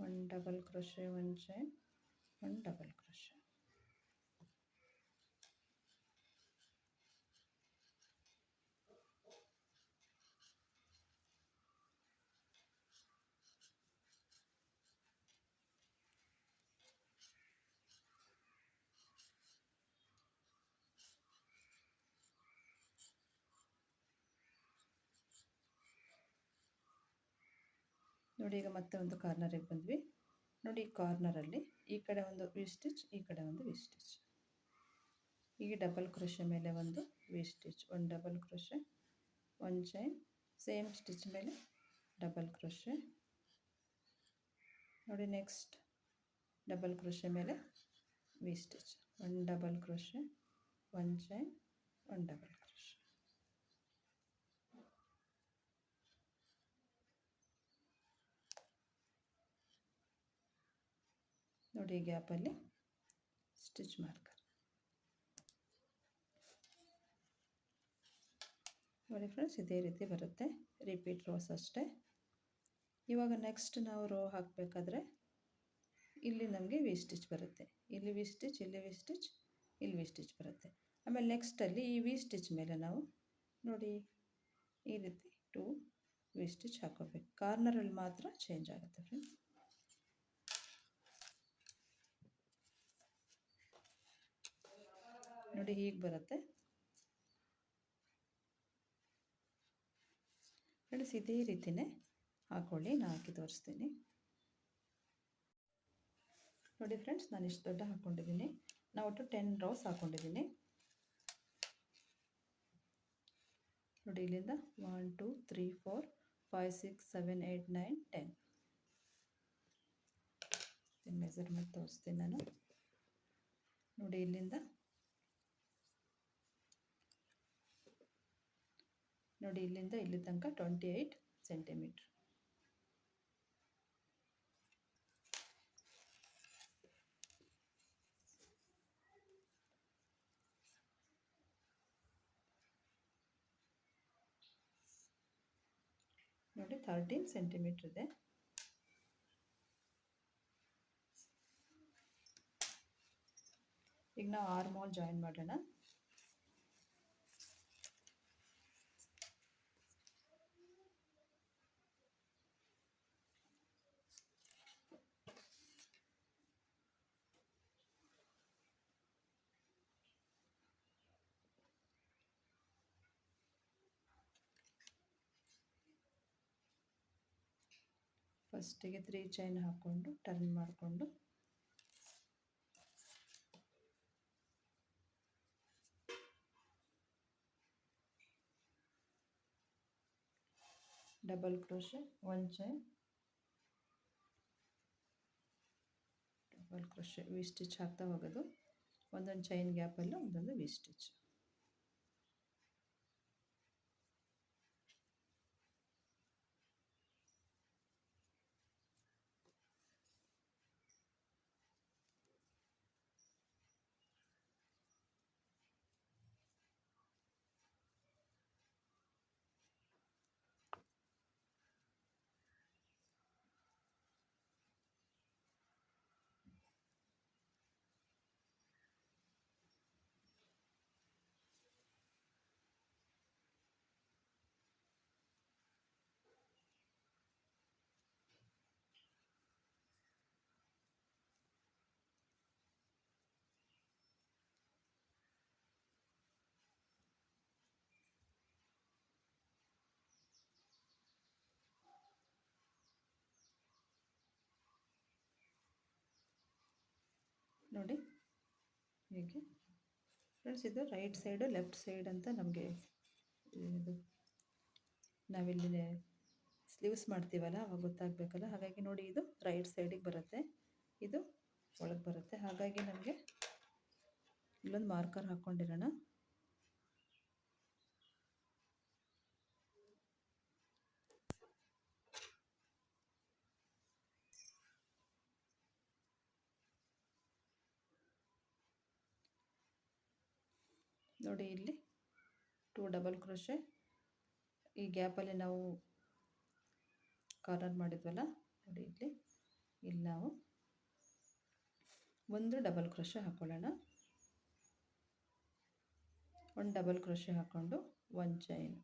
1 double crochet, 1 chain, 1 double crochet. ನೋಡಿ ಈಗ ಮತ್ತೆ ಒಂದು ಕಾರ್ನರಿಗೆ ಬಂದ್ವಿ. ನೋಡಿ ಕಾರ್ನರಲ್ಲಿ ಈ ಕಡೆ ಒಂದು ವಿ ಸ್ಟಿಚ್, ಈ ಕಡೆ ಒಂದು ವಿ ಸ್ಟಿಚ್. ಈ ಡಬಲ್ ಕ್ರೋಶೆ ಮೇಲೆ ಒಂದು V stitch, 1 double crochet, 1 chain, same stitch ಮೇಲೆ ಡಬಲ್ ಕ್ರೋಶೆ. ನೋಡಿ ನೆಕ್ಸ್ಟ್ ಡಬಲ್ ಕ್ರೋಶೆ ಮೇಲೆ V stitch, 1 double crochet, 1 chain, 1 double crochet. ನೋಡಿ ಗ್ಯಾಪಲ್ಲಿ ಸ್ಟಿಚ್ ಮಾರ್ಕರ್. ನೋಡಿ ಫ್ರೆಂಡ್ಸ್, ಇದೇ ರೀತಿ ಬರುತ್ತೆ, ರಿಪೀಟ್ ರೋಸ್ ಅಷ್ಟೇ. ಇವಾಗ ನೆಕ್ಸ್ಟ್ ನಾವು ರೋ ಹಾಕಬೇಕಾದ್ರೆ ಇಲ್ಲಿ ನಮಗೆ ವಿ ಸ್ಟಿಚ್ ಬರುತ್ತೆ, ಇಲ್ಲಿ ವಿ ಸ್ಟಿಚ್, ಇಲ್ಲಿ ವಿ ಸ್ಟಿಚ್, ಇಲ್ಲಿ ವಿ ಸ್ಟಿಚ್ ಬರುತ್ತೆ. ಆಮೇಲೆ ನೆಕ್ಸ್ಟಲ್ಲಿ ಈ ವಿ ಸ್ಟಿಚ್ ಮೇಲೆ ನಾವು ನೋಡಿ ಈ ರೀತಿ 2 ವಿ ಸ್ಟಿಚ್ ಹಾಕೋಬೇಕು. ಕಾರ್ನರಲ್ಲಿ ಮಾತ್ರ ಚೇಂಜ್ ಆಗುತ್ತೆ ಫ್ರೆಂಡ್ಸ್. ನೋಡಿ ಹೀಗೆ ಬರುತ್ತೆ ಫ್ರೆಂಡ್ಸ್. ಇದೇ ರೀತಿಯೇ ಹಾಕೊಳ್ಳಿ, ನಾನು ಹಾಕಿ ತೋರಿಸ್ತೀನಿ. ನೋಡಿ ಫ್ರೆಂಡ್ಸ್, ನಾನು ಇಷ್ಟು ದೊಡ್ಡ ಹಾಕ್ಕೊಂಡಿದ್ದೀನಿ. ನಾನು ಒಟ್ಟು 10 ರೋಸ್ ಹಾಕ್ಕೊಂಡಿದ್ದೀನಿ. ನೋಡಿ ಇಲ್ಲಿಂದ 1 2 3 4 5 6 7 8 9 10 ಮೆಜರ್ಮೆಂಟ್ ತೋರಿಸ್ತೀನಿ ನಾನು. ನೋಡಿ ಇಲ್ಲಿಂದ ನೋಡಿ ಇಲ್ಲಿಂದ ಇಲ್ಲಿ ತನಕ 28 ಸೆಂಟಿಮೀಟ್ರ್. ನೋಡಿ 13 ಸೆಂಟಿಮೀಟ್ರ್ ಇದೆ. ಈಗ ನಾವು ಆರ್ಮ್ ಹೋಲ್ ಜಾಯಿನ್ ಮಾಡೋಣ. ಫಸ್ಟಿಗೆ 3 ಚೈನ್ ಹಾಕ್ಕೊಂಡು ಟರ್ನ್ ಮಾಡಿಕೊಂಡು ಡಬಲ್ ಕ್ರೋಶೆ, ಒಂದು chain, double crochet, V stitch ಹಾಕ್ತಾ ಹೋಗೋದು. ಒಂದೊಂದು ಚೈನ್ ಗ್ಯಾಪಲ್ಲೂ ಒಂದೊಂದು ವಿ ಸ್ಟಿಚ್. ನೋಡಿ ಹೀಗೆ ಫ್ರೆಂಡ್ಸ್. ಇದು ರೈಟ್ ಸೈಡು ಲೆಫ್ಟ್ ಸೈಡ್ ಅಂತ ನಮಗೆ ಇದು ನಾವಿಲ್ಲಿ ಸ್ಲೀವ್ಸ್ ಮಾಡ್ತೀವಲ್ಲ ಅವಾಗ ಗೊತ್ತಾಗಬೇಕಲ್ಲ. ಹಾಗಾಗಿ ನೋಡಿ, ಇದು ರೈಟ್ ಸೈಡಿಗೆ ಬರುತ್ತೆ, ಇದು ಒಳಗೆ ಬರುತ್ತೆ. ಹಾಗಾಗಿ ನಮಗೆ ಇಲ್ಲೊಂದು ಮಾರ್ಕರ್ ಹಾಕ್ಕೊಂಡಿರೋಣ. ನೋಡಿ ಇಲ್ಲಿ 2 ಡಬಲ್ ಕ್ರೋಶೆ, ಈ ಗ್ಯಾಪಲ್ಲಿ ನಾವು ಕಾರ್ನರ್ ಮಾಡಿದ್ವಲ್ಲ, ನೋಡಿ ಇಲ್ಲಿ ನಾವು ಒಂದು ಡಬಲ್ ಕ್ರೋಶೆ ಹಾಕ್ಕೊಳ್ಳೋಣ. ಒಂದು ಡಬಲ್ ಕ್ರೋಶೆ ಹಾಕ್ಕೊಂಡು ಒಂದು ಚೈನ್,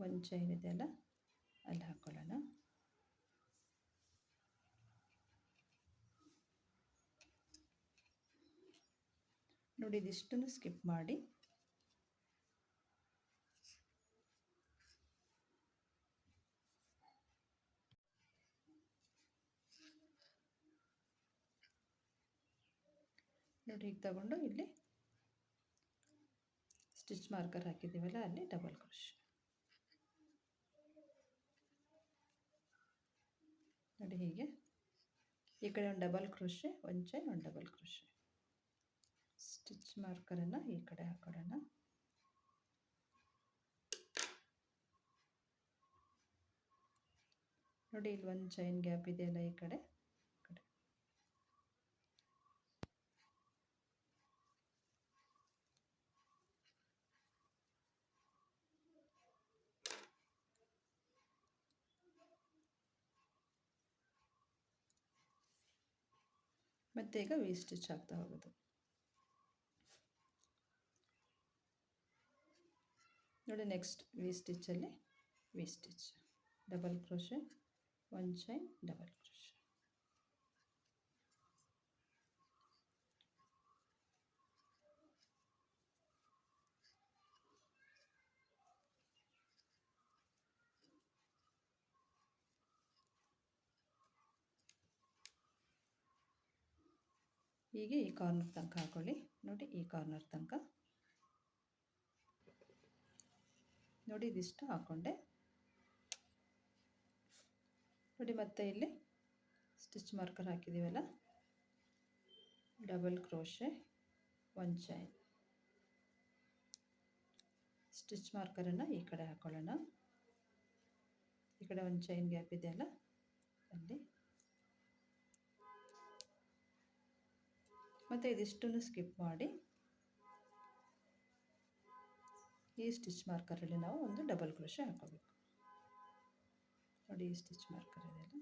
ಒಂದು ಚೈನ್ ಇದೆಯಲ್ಲ ಅಲ್ಲಿ ಹಾಕ್ಕೊಳ್ಳೋಣ. ನೋಡಿ, ಇದಿಷ್ಟನ್ನು ಸ್ಕಿಪ್ ಮಾಡಿ ನೋಡಿ ಈಗ ತಗೊಂಡು ಇಲ್ಲಿ ಸ್ಟಿಚ್ ಮಾರ್ಕರ್ ಹಾಕಿದ್ದೀವಲ್ಲ ಅಲ್ಲಿ ಡಬಲ್ ಕ್ರೋಶೆ. ನೋಡಿ ಹೀಗೆ ಈ ಕಡೆ ಒಂದು ಡಬಲ್ ಕ್ರೋಶೆ, ಒಂದು ಚೈನ್, ಒಂದು ಡಬಲ್ ಕ್ರೋಶೆ. ಸ್ಟಿಚ್ ಮಾರ್ಕರನ್ನು ಈ ಕಡೆ ಹಾಕೊಳ್ಳೋಣ. ನೋಡಿ ಇಲ್ಲಿ ಒಂದು ಚೈನ್ ಗ್ಯಾಪ್ ಇದೆಯಲ್ಲ ಈ ಕಡೆ. ಮತ್ತೆ ಈಗ ವಿ ಸ್ಟಿಚ್ ಆಗ್ತಾ ಹೋಗೋದು. ನೋಡಿ ನೆಕ್ಸ್ಟ್ ವಿ ಸ್ಟಿಚ್ಚಲ್ಲಿ ವಿ ಸ್ಟಿಚ್, ಡಬಲ್ ಕ್ರೋಶೆ, ಒಂದು ಚೈನ್, ಡಬಲ್ ಕ್ರೋಶೆ. ಹೀಗೆ ಈ ಕಾರ್ನರ್ ತನಕ ಹಾಕೊಳ್ಳಿ. ನೋಡಿ ಈ ಕಾರ್ನರ್ ತನಕ ನೋಡಿ ಇದಿಷ್ಟು ಹಾಕ್ಕೊಂಡೆ. ನೋಡಿ ಮತ್ತೆ ಇಲ್ಲಿ ಸ್ಟಿಚ್ ಮಾರ್ಕರ್ ಹಾಕಿದ್ದೀವಲ್ಲ, ಡಬಲ್ ಕ್ರೋಶೆ, ಒಂದು ಚೈನ್. ಸ್ಟಿಚ್ ಮಾರ್ಕರನ್ನು ಈ ಕಡೆ ಹಾಕೊಳ್ಳೋಣ. ಈ ಕಡೆ ಒಂದು ಚೈನ್ ಗ್ಯಾಪ್ ಇದೆಯಲ್ಲ ಅಲ್ಲಿ. ಮತ್ತು ಇದಿಷ್ಟನ್ನು ಸ್ಕಿಪ್ ಮಾಡಿ ಈ ಸ್ಟಿಚ್ ಮಾರ್ಕರಲ್ಲಿ ನಾವು ಒಂದು ಡಬಲ್ ಕ್ರೋಶೆ ಹಾಕೋಬೇಕು. ನೋಡಿ ಈ ಸ್ಟಿಚ್ ಮಾರ್ಕರ್ ಇದೆಯಲ್ಲ,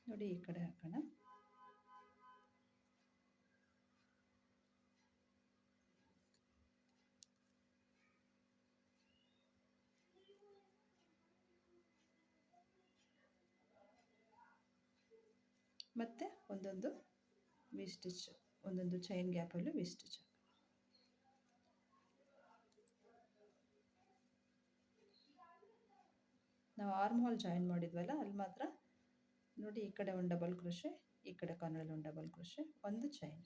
ನೋಡಿ ಈ ಕಡೆ ಹಾಕೋಣ. ಮತ್ತು ಒಂದೊಂದು ವಿ ಸ್ಟಿಚ್, ಒಂದೊಂದು ಚೈನ್ ಗ್ಯಾಪಲ್ಲೂ ವಿ ಸ್ಟಿಚ್. ನಾವು ಆರ್ಮ್ ಹೋಲ್ ಜಾಯಿನ್ ಮಾಡಿದ್ವಲ್ಲ ಅಲ್ಲಿ ಮಾತ್ರ ನೋಡಿ, ಈ ಕಡೆ ಒಂದು ಡಬಲ್ ಕ್ರೋಶೆ, ಈ ಕಡೆ ಕಾರ್ನರಲ್ಲಿ ಒಂದು ಡಬಲ್ ಕ್ರೋಶೆ, ಒಂದು ಚೈನ್.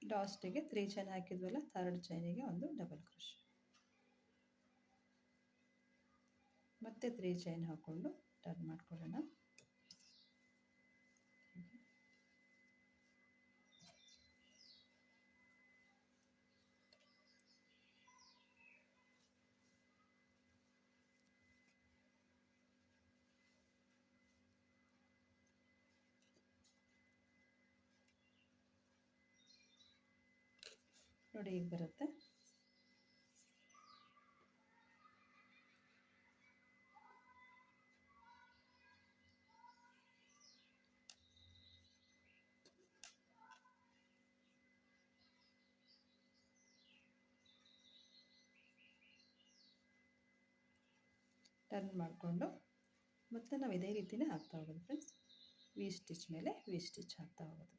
ಲಾಸ್ಟಿಗೆ 3 ಚೈನ್ ಹಾಕಿದ್ವಲ್ಲ, ಥರ್ಡ್ ಚೈನಿಗೆ ಒಂದು ಡಬಲ್ ಕ್ರೋಶೆ, ಮತ್ತೆ 3 ಚೈನ್ ಹಾಕ್ಕೊಂಡು ಟರ್ನ್ ಮಾಡ್ಕೊಳ್ಳೋಣ. ನೋಡಿ ಈಗ ಬರುತ್ತೆ. ಟರ್ನ್ ಮಾಡಿಕೊಂಡು ಮತ್ತೆ ನಾವು ಇದೇ ರೀತಿಯೇ ಹಾಕ್ತಾ ಹೋಗೋದು ಫ್ರೆಂಡ್ಸ್. ವಿ ಸ್ಟಿಚ್ ಮೇಲೆ ವಿ ಸ್ಟಿಚ್ ಹಾಕ್ತಾ ಹೋಗೋದು.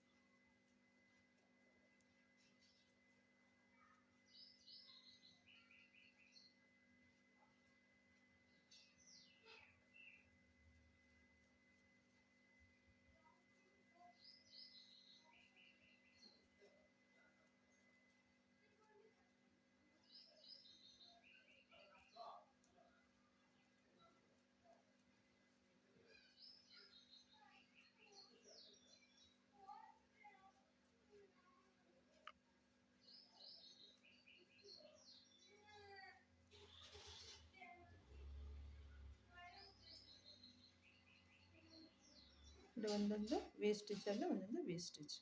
ಇದು ಒಂದೊಂದು ವಿ ಸ್ಟಿಚ್ಚಲ್ಲಿ ಒಂದೊಂದು ವಿ ಸ್ಟಿಚ್.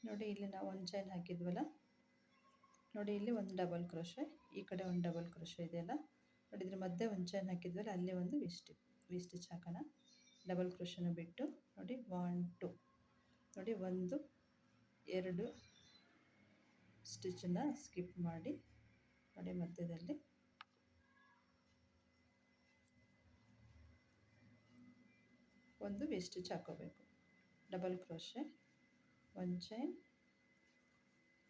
ನೋಡಿ ಇಲ್ಲಿ ನಾವು ಒಂದು ಚೈನ್ ಹಾಕಿದ್ವಲ್ಲ, ನೋಡಿ ಇಲ್ಲಿ ಒಂದು ಡಬಲ್ ಕ್ರೋಶೆ, ಈ ಕಡೆ ಒಂದು ಡಬಲ್ ಕ್ರೋಶೆ ಇದೆಯಲ್ಲ, ನೋಡಿ ಇದ್ರ ಮಧ್ಯೆ ಒಂದು ಚೈನ್ ಹಾಕಿದ್ವಲ್ಲ, ಅಲ್ಲೇ ಒಂದು ವಿ ಸ್ಟಿಚ್ ಹಾಕೋಣ. ಡಬಲ್ ಕ್ರೋಶನ ಬಿಟ್ಟು ನೋಡಿ 1 2 ನೋಡಿ 1 2 ಸ್ಟಿಚ್ಚನ್ನು ಸ್ಕಿಪ್ ಮಾಡಿ ನೋಡಿ ಮಧ್ಯದಲ್ಲಿ ಒಂದು ವಿ ಸ್ಟಿಚ್ ಹಾಕೋಬೇಕು. ಡಬಲ್ ಕ್ರೋಶೆ, ಒಂದು ಚೈನ್,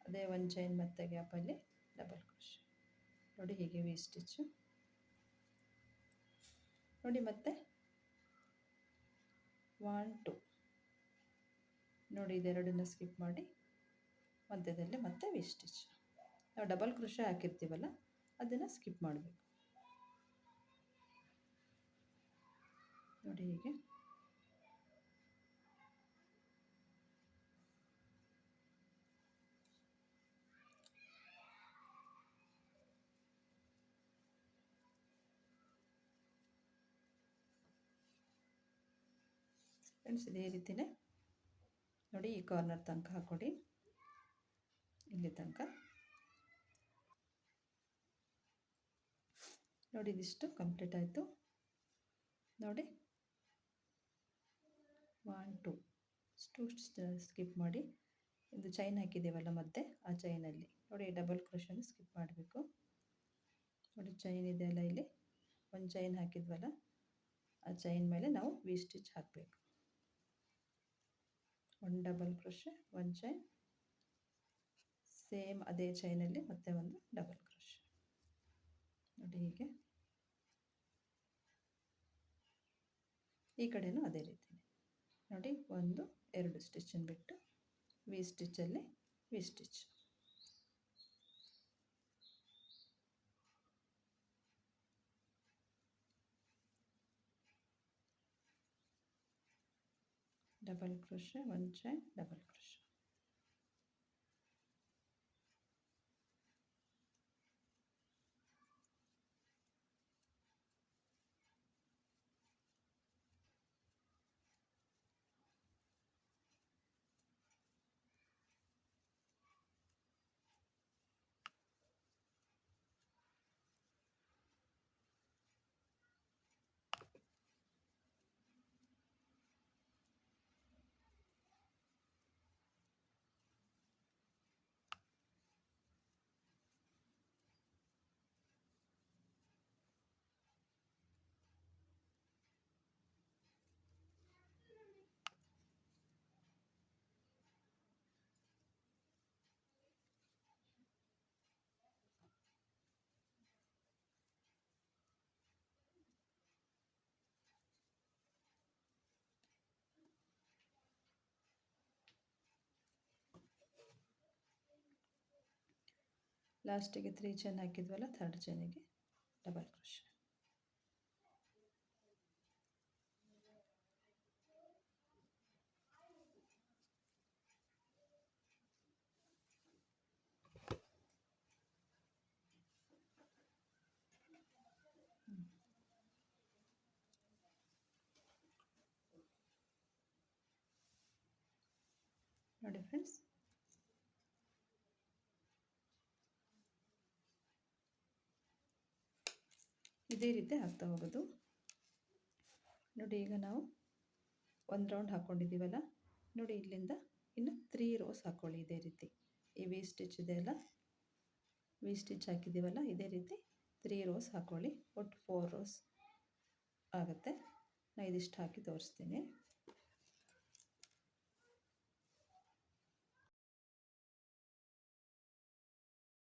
ಅದೇ ಒಂದು ಚೈನ್ ಮತ್ತೆ ಗ್ಯಾಪಲ್ಲಿ ಡಬಲ್ ಕ್ರೋಶೆ. ನೋಡಿ ಹೀಗೆ ವಿ ಸ್ಟಿಚ್ಚು. ನೋಡಿ ಮತ್ತೆ 1 2 ನೋಡಿ ಇದೆರಡನ್ನು ಸ್ಕಿಪ್ ಮಾಡಿ ಮಧ್ಯದಲ್ಲಿ ಮತ್ತೆ ವಿ ಸ್ಟಿಚ್. ನಾವು ಡಬಲ್ ಕ್ರೋಶೆ ಹಾಕಿರ್ತೀವಲ್ಲ ಅದನ್ನು ಸ್ಕಿಪ್ ಮಾಡಬೇಕು. ನೋಡಿ ಹೀಗೆ ಫ್ರೆಂಡ್ಸ್, ಇದೇ ರೀತಿಯೇ ನೋಡಿ ಈ ಕಾರ್ನರ್ ತನಕ ಹಾಕ್ಕೊಡಿ, ಇಲ್ಲಿ ತನಕ. ನೋಡಿ ಇದಿಷ್ಟು ಕಂಪ್ಲೀಟ್ ಆಯಿತು. ನೋಡಿ 1 2 ಸ್ಕಿಪ್ ಮಾಡಿ ಇದು ಚೈನ್ ಹಾಕಿದ್ದೇವಲ್ಲ ಮತ್ತೆ ಆ ಚೈನಲ್ಲಿ ನೋಡಿ ಡಬಲ್ ಕ್ರೋಶನ್ನು ಸ್ಕಿಪ್ ಮಾಡಬೇಕು. ನೋಡಿ ಚೈನ್ ಇದೆಯಲ್ಲ, ಇಲ್ಲಿ ಒಂದು ಚೈನ್ ಹಾಕಿದ್ವಲ್ಲ ಆ ಚೈನ್ ಮೇಲೆ ನಾವು ವಿ ಸ್ಟಿಚ್ ಹಾಕಬೇಕು. ಒಂದು ಡಬಲ್ ಕ್ರೋಶೆ, ಒಂದು ಚೈನ್, ಸೇಮ್ ಅದೇ ಚೈನಲ್ಲಿ ಮತ್ತೆ ಒಂದು ಡಬಲ್ ಕ್ರೋಶೆ. ನೋಡಿ ಹೀಗೆ ಈ ಕಡೆನೂ ಅದೇ ರೀತಿ ನೋಡಿ 1 2 ಸ್ಟಿಚ್ಚನ್ನು ಬಿಟ್ಟು ವಿ ಸ್ಟಿಚ್ಚಲ್ಲಿ V stitch. Double crochet, 1 chain, double crochet. ಲಾಸ್ಟಿಗೆ 3 ಚೈನ್ ಹಾಕಿದ್ವಲ್ಲ, 3rd ಚೈನಿಗೆ ಡಬಲ್ ಕ್ರೋಶೆ. ನೋಡಿ ಫ್ರೆಂಡ್ಸ್, ಇದೇ ರೀತಿ ಹಾಕ್ತಾ ಹೋಗೋದು. ನೋಡಿ, ಈಗ ನಾವು 1 ರೌಂಡ್ ಹಾಕ್ಕೊಂಡಿದ್ದೀವಲ್ಲ, ನೋಡಿ ಇಲ್ಲಿಂದ ಇನ್ನು 3 ರೋಸ್ ಹಾಕ್ಕೊಳ್ಳಿ. ಇದೇ ರೀತಿ ಈ ವಿ ಸ್ಟಿಚ್ ಇದೆ ಅಲ್ಲ, ವಿ ಸ್ಟಿಚ್ ಹಾಕಿದ್ದೀವಲ್ಲ, ಇದೇ ರೀತಿ 3 ರೋಸ್ ಹಾಕ್ಕೊಳ್ಳಿ. ಒಟ್ಟು 4 ರೋಸ್ ಆಗುತ್ತೆ. ನಾನು ಇದಿಷ್ಟು ಹಾಕಿ ತೋರಿಸ್ತೀನಿ.